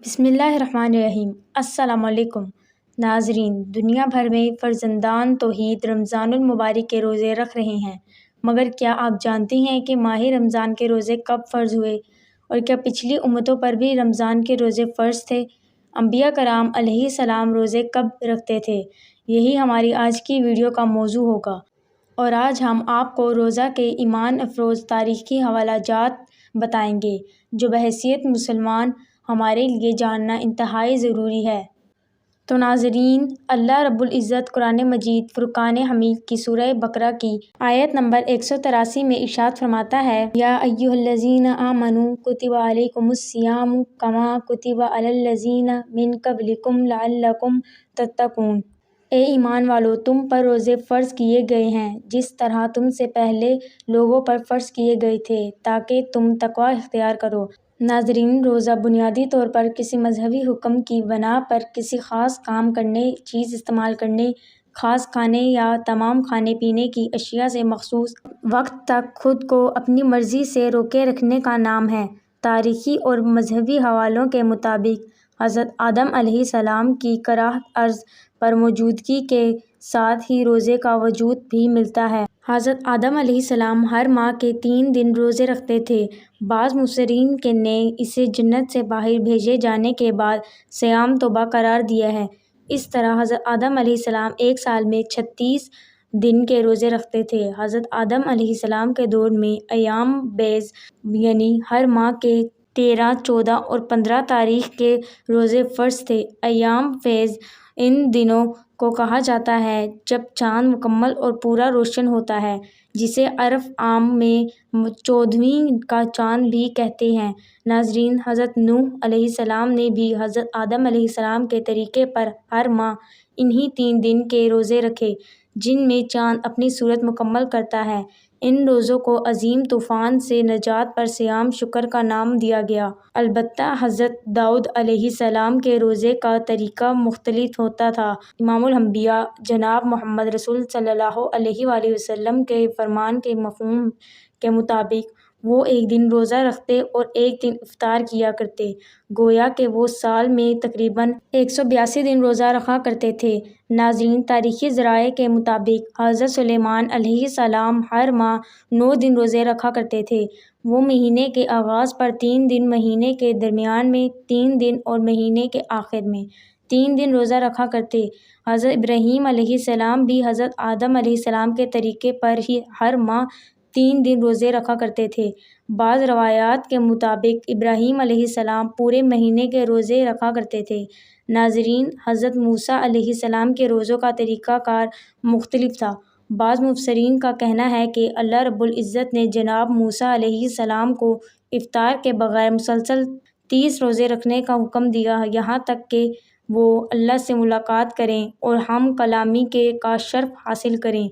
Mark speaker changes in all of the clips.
Speaker 1: بسم اللہ الرحمن الرحیم۔ السلام علیکم ناظرین، دنیا بھر میں فرزندان توحید رمضان المبارک کے روزے رکھ رہے ہیں، مگر کیا آپ جانتے ہیں کہ ماہ رمضان کے روزے کب فرض ہوئے اور کیا پچھلی امتوں پر بھی رمضان کے روزے فرض تھے؟ انبیاء کرام علیہ السلام روزے کب رکھتے تھے؟ یہی ہماری آج کی ویڈیو کا موضوع ہوگا، اور آج ہم آپ کو روزہ کے ایمان افروز تاریخی حوالہ جات بتائیں گے جو بحیثیت مسلمان ہمارے لیے جاننا انتہائی ضروری ہے۔ تو ناظرین، اللہ رب العزت قرآن مجید فرقان حمید کی سورہ بقرہ کی آیت نمبر 183 میں ارشاد فرماتا ہے: یا ایھا الذین آمنوا کتب علیکم الصیام کما کتب علی الذین من قبلکم لعلکم تتقون۔ اے ایمان والو، تم پر روزے فرض کیے گئے ہیں جس طرح تم سے پہلے لوگوں پر فرض کیے گئے تھے تاکہ تم تقوی اختیار کرو۔ ناظرین، روزہ بنیادی طور پر کسی مذہبی حکم کی بنا پر کسی خاص کام کرنے، چیز استعمال کرنے، خاص کھانے یا تمام کھانے پینے کی اشیاء سے مخصوص وقت تک خود کو اپنی مرضی سے روکے رکھنے کا نام ہے۔ تاریخی اور مذہبی حوالوں کے مطابق حضرت آدم علیہ السلام کی کراہت ارض پر موجودگی کے ساتھ ہی روزے کا وجود بھی ملتا ہے۔ حضرت آدم علیہ السلام ہر ماہ کے 3 دن روزے رکھتے تھے۔ بعض مفسرین نے اسے جنت سے باہر بھیجے جانے کے بعد صیام توبہ قرار دیا ہے۔ اس طرح حضرت آدم علیہ السلام ایک سال میں 36 دن کے روزے رکھتے تھے۔ حضرت آدم علیہ السلام کے دور میں ایام بیض یعنی ہر ماہ کے 13، 14 اور 15 تاریخ کے روزے فرض تھے۔ ایام بیض ان دنوں کو کہا جاتا ہے جب چاند مکمل اور پورا روشن ہوتا ہے، جسے عرف عام میں 14ویں کا چاند بھی کہتے ہیں۔ ناظرین، حضرت نوح علیہ السلام نے بھی حضرت آدم علیہ السلام کے طریقے پر ہر ماہ انہی 3 دن کے روزے رکھے جن میں چاند اپنی صورت مکمل کرتا ہے۔ ان روزوں کو عظیم طوفان سے نجات پر صیام شکر کا نام دیا گیا۔ البتہ حضرت داؤد علیہ السلام کے روزے کا طریقہ مختلف ہوتا تھا۔ امام الانبیاء جناب محمد رسول صلی اللہ علیہ وآلہ وسلم کے فرمان کے مفہوم کے مطابق وہ ایک دن روزہ رکھتے اور ایک دن افطار کیا کرتے، گویا کہ وہ سال میں تقریباً 182 دن روزہ رکھا کرتے تھے۔ ناظرین، تاریخی ذرائع کے مطابق حضرت سلیمان علیہ السلام ہر ماہ 9 دن روزے رکھا کرتے تھے۔ وہ مہینے کے آغاز پر 3 دن، مہینے کے درمیان میں 3 دن اور مہینے کے آخر میں 3 دن روزہ رکھا کرتے۔ حضرت ابراہیم علیہ السلام بھی حضرت آدم علیہ السلام کے طریقے پر ہی ہر ماہ 3 دن روزے رکھا کرتے تھے۔ بعض روایات کے مطابق ابراہیم علیہ السلام پورے مہینے کے روزے رکھا کرتے تھے۔ ناظرین، حضرت موسیٰ علیہ السلام کے روزوں کا طریقہ کار مختلف تھا۔ بعض مفسرین کا کہنا ہے کہ اللہ رب العزت نے جناب موسیٰ علیہ السلام کو افطار کے بغیر مسلسل 30 روزے رکھنے کا حکم دیا، یہاں تک کہ وہ اللہ سے ملاقات کریں اور ہم کلامی کا شرف حاصل کریں۔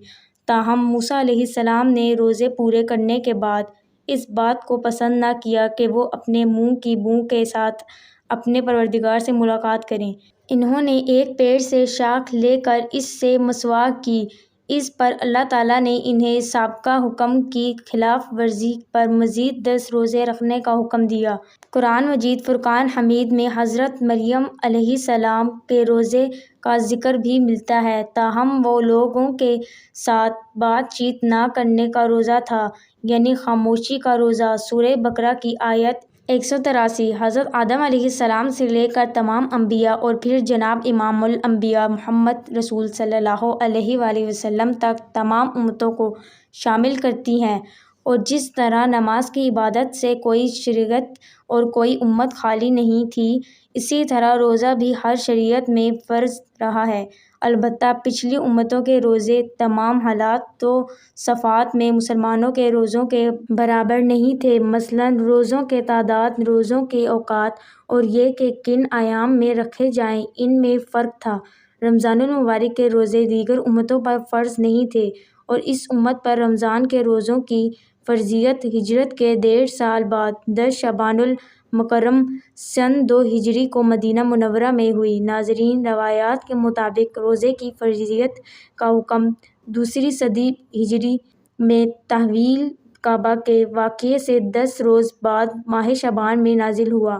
Speaker 1: تاہم موسیٰ علیہ السلام نے روزے پورے کرنے کے بعد اس بات کو پسند نہ کیا کہ وہ اپنے منہ کی بو کے ساتھ اپنے پروردگار سے ملاقات کریں۔ انہوں نے ایک پیڑ سے شاخ لے کر اس سے مسواک کی۔ اس پر اللہ تعالیٰ نے انہیں سابقہ حکم کی خلاف ورزی پر مزید 10 روزے رکھنے کا حکم دیا۔ قرآن مجید فرقان حمید میں حضرت مریم علیہ السلام کے روزے کا ذکر بھی ملتا ہے، تاہم وہ لوگوں کے ساتھ بات چیت نہ کرنے کا روزہ تھا، یعنی خاموشی کا روزہ۔ سورہ بقرہ کی آیت 183 حضرت آدم علیہ السلام سے لے کر تمام انبیاء اور پھر جناب امام الانبیاء محمد رسول صلی اللہ علیہ وآلہ وسلم تک تمام امتوں کو شامل کرتی ہیں، اور جس طرح نماز کی عبادت سے کوئی شریعت اور کوئی امت خالی نہیں تھی، اسی طرح روزہ بھی ہر شریعت میں فرض رہا ہے۔ البتہ پچھلی امتوں کے روزے تمام حالات و صفات میں مسلمانوں کے روزوں کے برابر نہیں تھے۔ مثلاً روزوں کی تعداد، روزوں کے اوقات اور یہ کہ کن ایام میں رکھے جائیں، ان میں فرق تھا۔ رمضان المبارک کے روزے دیگر امتوں پر فرض نہیں تھے، اور اس امت پر رمضان کے روزوں کی فرضیت ہجرت کے 1.5 سال بعد 10 شعبان المکرم سن 2 ہجری کو مدینہ منورہ میں ہوئی۔ ناظرین، روایات کے مطابق روزے کی فرضیت کا حکم 2 صدی ہجری میں تحویل کعبہ کے واقعے سے 10 روز بعد ماہ شعبان میں نازل ہوا۔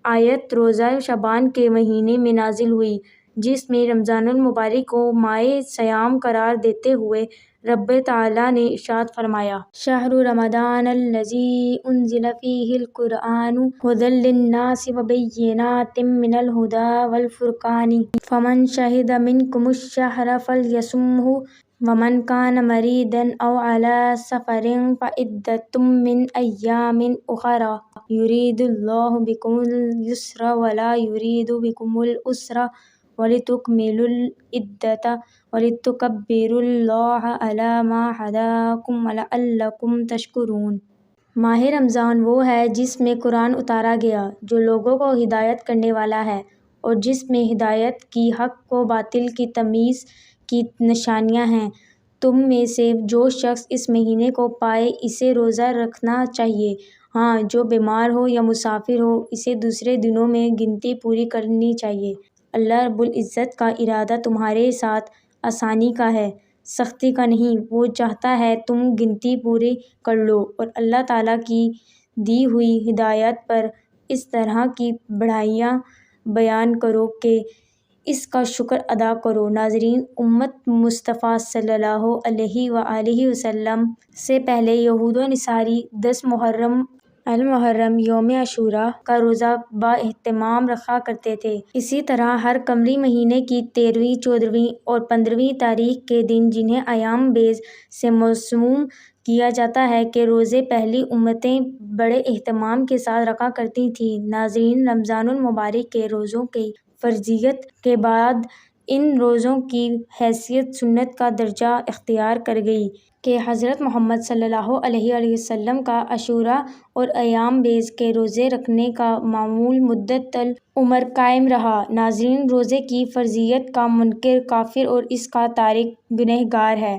Speaker 1: آیت روزہ شعبان کے مہینے میں نازل ہوئی، جس میں رمضان المبارک کو ماہ صیام قرار دیتے ہوئے رب تعالیٰ نے ارشاد فرمایا: شہر رمضان الذی انزل فیہ القرآن ھدی للناس وبینات من الھدی والفرقان فمن شہد منکم الشہر فلیصمہ ومن کان مریضا او علی سفر فعدۃ من ایام اخر یرید اللہ بکم الیسر ولا یرید بکم العسر ولتکملوا العدۃ ولتکبروا اللہ علی ما ھداکم ولعلکم تشکرون۔ ماہ رمضان وہ ہے جس میں قرآن اتارا گیا، جو لوگوں کو ہدایت کرنے والا ہے، اور جس میں ہدایت کی حق و باطل کی تمیز کی نشانیاں ہیں۔ تم میں سے جو شخص اس مہینے کو پائے اسے روزہ رکھنا چاہیے، ہاں جو بیمار ہو یا مسافر ہو اسے دوسرے دنوں میں گنتی پوری کرنی چاہیے۔ اللہ رب العزت کا ارادہ تمہارے ساتھ آسانی کا ہے، سختی کا نہیں۔ وہ چاہتا ہے تم گنتی پوری کر لو اور اللہ تعالیٰ کی دی ہوئی ہدایت پر اس طرح کی بڑھائیاں بیان کرو کہ اس کا شکر ادا کرو۔ ناظرین، امت مصطفیٰ صلی اللہ علیہ وآلہ وسلم سے پہلے یہود و نصاری 10 محرم المحرم یوم عاشوراء کا روزہ بااہتمام رکھا کرتے تھے۔ اسی طرح ہر قمری مہینے کی 13ویں، 14ویں اور 15ویں تاریخ کے دن جنہیں ایام بیز سے موسوم کیا جاتا ہے کے روزے پہلی امتیں بڑے اہتمام کے ساتھ رکھا کرتی تھیں۔ ناظرین، رمضان المبارک کے روزوں کی فرضیت کے بعد ان روزوں کی حیثیت سنت کا درجہ اختیار کر گئی کہ حضرت محمد صلی اللہ علیہ وآلہ وسلم کا عاشوراء اور ایام بیز کے روزے رکھنے کا معمول مدت العمر قائم رہا۔ ناظرین، روزے کی فرضیت کا منکر کافر اور اس کا تارک گنہگار ہے۔